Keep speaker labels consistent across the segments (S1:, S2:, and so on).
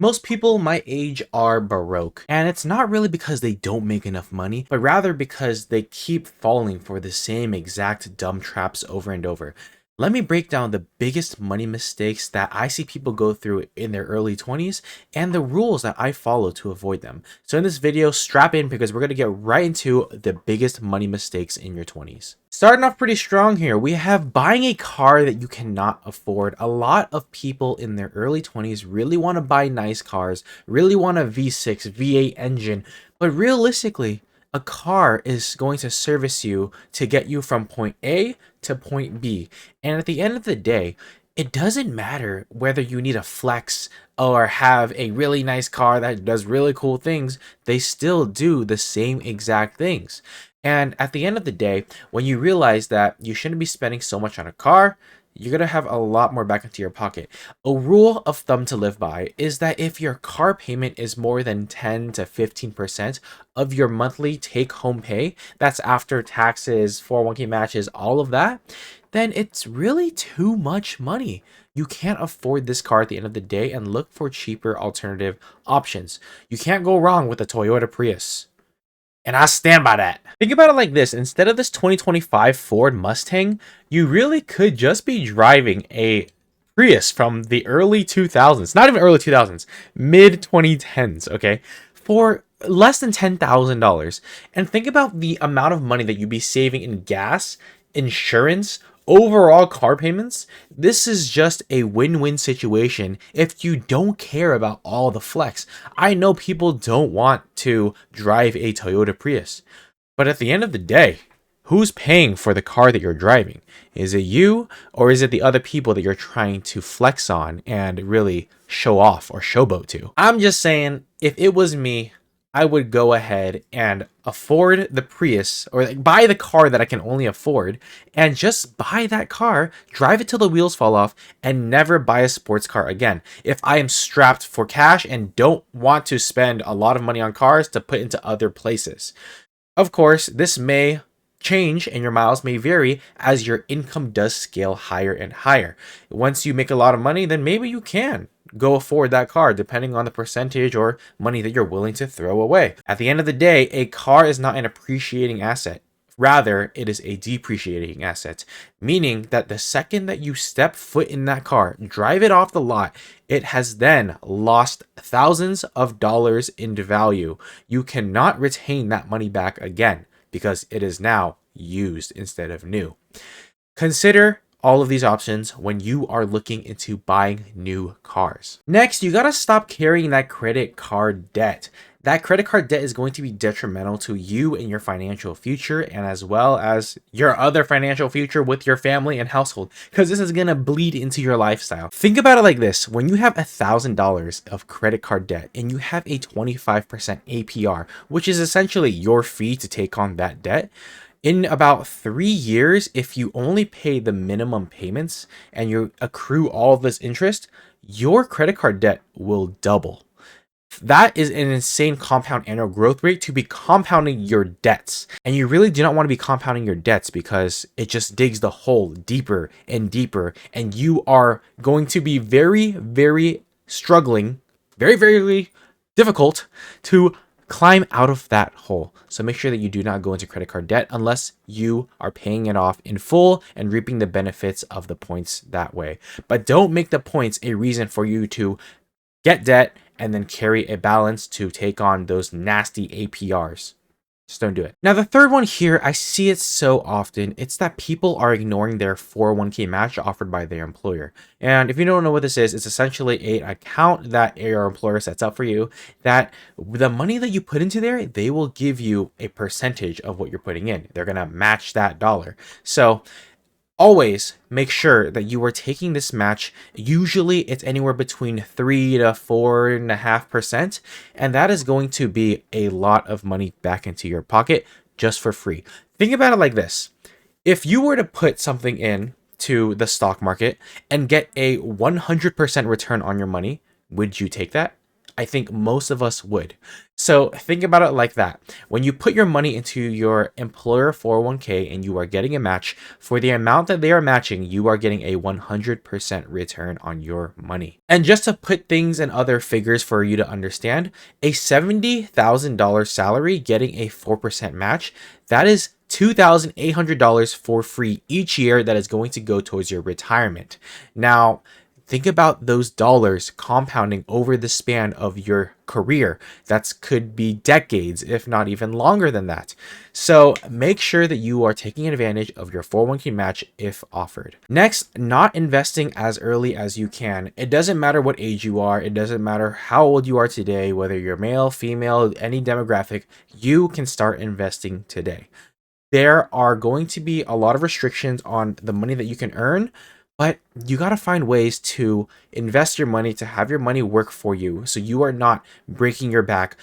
S1: Most people my age are broke, and it's not really because they don't make enough money, but rather because they keep falling for the same exact dumb traps over and over. Let me break down the biggest money mistakes that I see people go through in their early 20s and the rules that I follow to avoid them. So in this video, strap in because we're going to get right into the biggest money mistakes in your 20s. Starting off pretty strong here, we have buying a car that you cannot afford. A lot of people in their early 20s really want to buy nice cars, really want a V6, V8 engine, but realistically, a car is going to service you to get you from point A to point B. And at the end of the day, it doesn't matter whether you need a flex or have a really nice car that does really cool things, they still do the same exact things. And at the end of the day, when you realize that you shouldn't be spending so much on a car, you're going to have a lot more back into your pocket. A rule of thumb to live by is that if your car payment is more than 10 to 15% of your monthly take home pay, that's after taxes, 401k matches, all of that, then it's really too much money. You can't afford this car at the end of the day and look for cheaper alternative options. You can't go wrong with a Toyota Prius. And I stand by that. Think about it like this. Instead of this 2025 Ford Mustang, you really could just be driving a Prius from the early 2000s. Not even early 2000s. Mid 2010s, okay? For less than $10,000. And think about the amount of money that you'd be saving in gas, insurance, overall car payments. This is just a win-win situation if you don't care about all the flex. I know people don't want to drive a Toyota Prius, but at the end of the day, who's paying for the car that you're driving? Is it you, or is it the other people that you're trying to flex on and really show off or showboat to? I'm just saying, if it was me, I would go ahead and afford the Prius, or buy the car that I can only afford, and just buy that car, drive it till the wheels fall off, and never buy a sports car again. If I am strapped for cash and don't want to spend a lot of money on cars to put into other places. Of course, this may change and your miles may vary as your income does scale higher and higher. Once you make a lot of money, then maybe you can go afford that car depending on the percentage or money that you're willing to throw away. At the end of the day, a car is not an appreciating asset. Rather, it is a depreciating asset, meaning that the second that you step foot in that car, drive it off the lot, it has then lost thousands of dollars in value. You cannot retain that money back again because it is now used instead of new. Consider all of these options when you are looking into buying new cars. Next, you gotta stop carrying that credit card debt. That credit card debt is going to be detrimental to you and your financial future, and as well as your other financial future with your family and household, because this is gonna bleed into your lifestyle. Think about it like this. When you have $1,000 of credit card debt and you have a 25% APR, which is essentially your fee to take on that debt, in about 3 years, if you only pay the minimum payments and you accrue all of this interest, your credit card debt will double. That is an insane compound annual growth rate to be compounding your debts. And you really do not want to be compounding your debts because it just digs the hole deeper and deeper. And you are going to be very, very struggling, very, very difficult to climb out of that hole. So make sure that you do not go into credit card debt unless you are paying it off in full and reaping the benefits of the points that way. But don't make the points a reason for you to get debt and then carry a balance to take on those nasty APRs. Just don't do it. Now, the third one here, I see it so often. It's that people are ignoring their 401k match offered by their employer. And if you don't know what this is, it's essentially an account that your employer sets up for you that the money that you put into there, they will give you a percentage of what you're putting in. They're going to match that dollar. So always make sure that you are taking this match. Usually it's anywhere between 3 to 4.5%, and that is going to be a lot of money back into your pocket just for free. Think about it like this. If you were to put something in to the stock market and get a 100% return on your money, would you take that? I think most of us would. So think about it like that. When you put your money into your employer 401k and you are getting a match, for the amount that they are matching, you are getting a 100% return on your money. And just to put things in other figures for you to understand, a $70,000 salary getting a 4% match, that is $2,800 for free each year that is going to go towards your retirement. Now, think about those dollars compounding over the span of your career. That could be decades, if not even longer than that. So make sure that you are taking advantage of your 401k match if offered. Next, not investing as early as you can. It doesn't matter what age you are. It doesn't matter how old you are today, whether you're male, female, any demographic, you can start investing today. There are going to be a lot of restrictions on the money that you can earn, but you got to find ways to invest your money, to have your money work for you, so you are not breaking your back,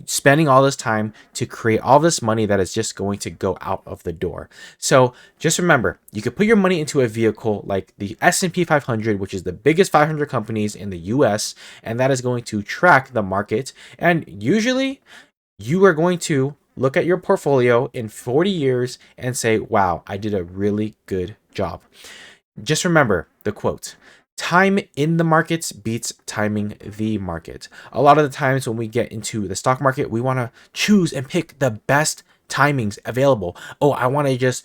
S1: spending all this time to create all this money that is just going to go out of the door. So just remember, you could put your money into a vehicle like the S&P 500, which is the biggest 500 companies in the US, and that is going to track the market. And usually you are going to look at your portfolio in 40 years and say, wow, I did a really good job. Just remember the quote, time in the markets beats timing the market. A lot of the times when we get into the stock market, we want to choose and pick the best timings available. Oh, I want to just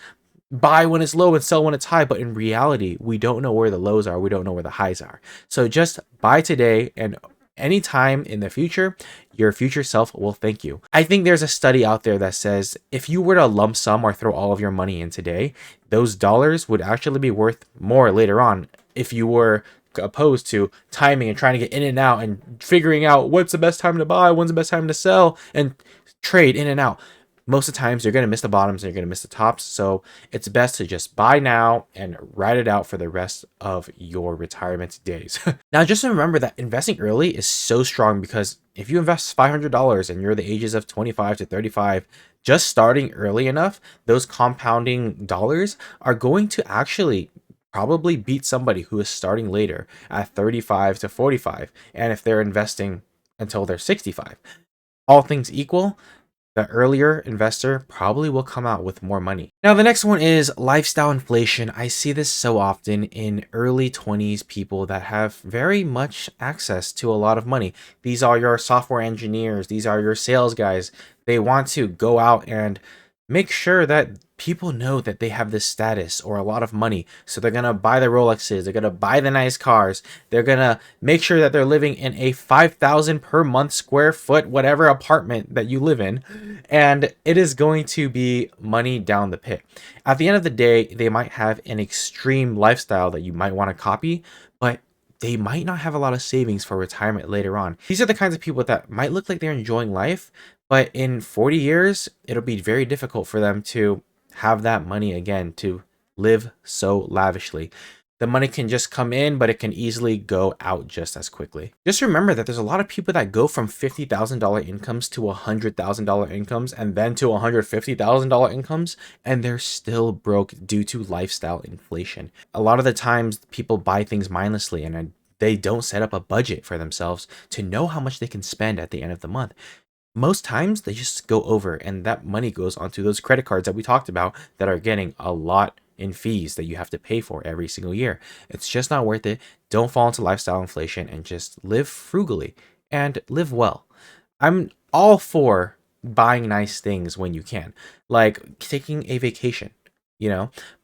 S1: buy when it's low and sell when it's high. But in reality, we don't know where the lows are. We don't know where the highs are. So just buy today, and anytime in the future, your future self will thank you. I think there's a study out there that says if you were to lump sum or throw all of your money in today, those dollars would actually be worth more later on if you were opposed to timing and trying to get in and out and figuring out what's the best time to buy, when's the best time to sell, and trade in and out. Most of the times you're going to miss the bottoms and you're going to miss the tops. So it's best to just buy now and ride it out for the rest of your retirement days. Now, just remember that investing early is so strong, because if you invest $500 and you're the ages of 25 to 35, just starting early enough, those compounding dollars are going to actually probably beat somebody who is starting later at 35 to 45. And if they're investing until they're 65, all things equal, the earlier investor probably will come out with more money. Now, the next one is lifestyle inflation. I see this so often in early 20s people that have very much access to a lot of money. These are your software engineers. These are your sales guys. They want to go out and make sure that people know that they have this status or a lot of money. So they're going to buy the Rolexes. They're going to buy the nice cars. They're going to make sure that they're living in a 5,000 per month square foot, whatever apartment that you live in. And it is going to be money down the pit. At the end of the day, they might have an extreme lifestyle that you might want to copy, but they might not have a lot of savings for retirement later on. These are the kinds of people that might look like they're enjoying life, but in 40 years, it'll be very difficult for them to have that money again, to live so lavishly. The money can just come in, but it can easily go out just as quickly. Just remember that there's a lot of people that go from $50,000 incomes to $100,000 incomes and then to $150,000 incomes, and they're still broke due to lifestyle inflation. A lot of the times people buy things mindlessly and they don't set up a budget for themselves to know how much they can spend at the end of the month. Most times they just go over, and that money goes onto those credit cards that we talked about that are getting a lot in fees that you have to pay for every single year. It's just not worth it. Don't fall into lifestyle inflation and just live frugally and live well. I'm all for buying nice things when you can, like taking a vacation,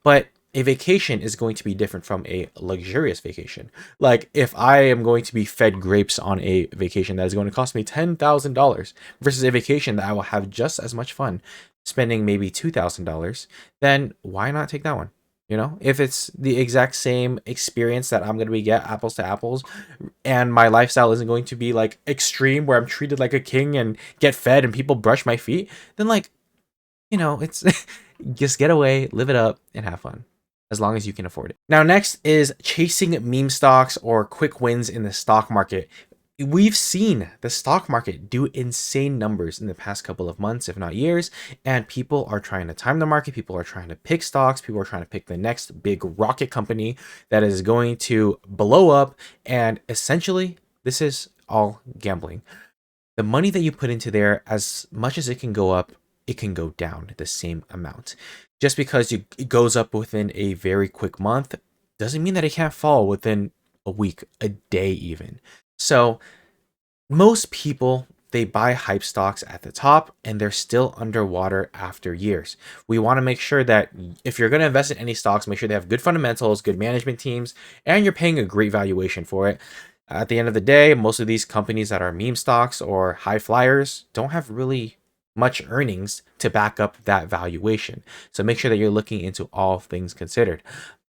S1: but a vacation is going to be different from a luxurious vacation. Like if I am going to be fed grapes on a vacation that is going to cost me $10,000 versus a vacation that I will have just as much fun spending maybe $2,000, then why not take that one? If it's the exact same experience that I'm going to be get apples to apples, and my lifestyle isn't going to be like extreme where I'm treated like a king and get fed and people brush my feet, then it's just get away, live it up, and have fun, as long as you can afford it. Now, next is chasing meme stocks or quick wins in the stock market. We've seen the stock market do insane numbers in the past couple of months, if not years, and people are trying to time the market. People are trying to pick stocks. People are trying to pick the next big rocket company that is going to blow up. And essentially, this is all gambling. The money that you put into there, as much as it can go up, it can go down the same amount. Just because it goes up within a very quick month doesn't mean that it can't fall within a week, a day even. So most people, they buy hype stocks at the top and they're still underwater after years. We want to make sure that if you're going to invest in any stocks, make sure they have good fundamentals, good management teams, and you're paying a great valuation for it. At the end of the day, most of these companies that are meme stocks or high flyers don't have really much earnings to back up that valuation. So make sure that you're looking into all things considered.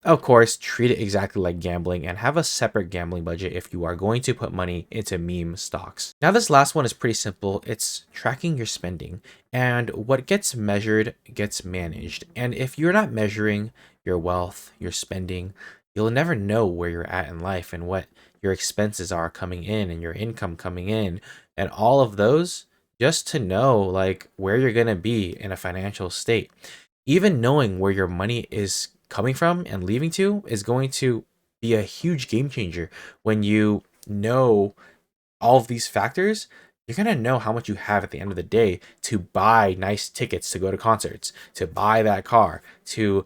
S1: Of course, treat it exactly like gambling and have a separate gambling budget if you are going to put money into meme stocks. Now, this last one is pretty simple. It's tracking your spending, and what gets measured gets managed. And if you're not measuring your wealth, your spending, you'll never know where you're at in life and what your expenses are coming in and your income coming in and all of those, just to know like where you're going to be in a financial state. Even knowing where your money is coming from and leaving to is going to be a huge game changer. When you know all of these factors, you're going to know how much you have at the end of the day to buy nice tickets to go to concerts, to buy that car, to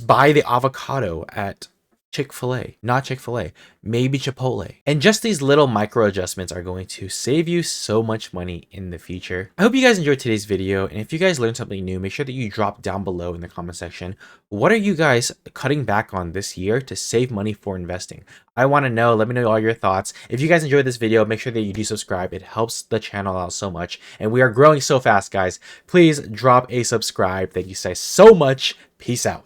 S1: buy the avocado at Chick-fil-A, not Chick-fil-A, maybe Chipotle. And just these little micro adjustments are going to save you so much money in the future. I hope you guys enjoyed today's video. And if you guys learned something new, make sure that you drop down below in the comment section. What are you guys cutting back on this year to save money for investing? I want to know. Let me know all your thoughts. If you guys enjoyed this video, make sure that you do subscribe. It helps the channel out so much. And we are growing so fast, guys. Please drop a subscribe. Thank you guys so much. Peace out.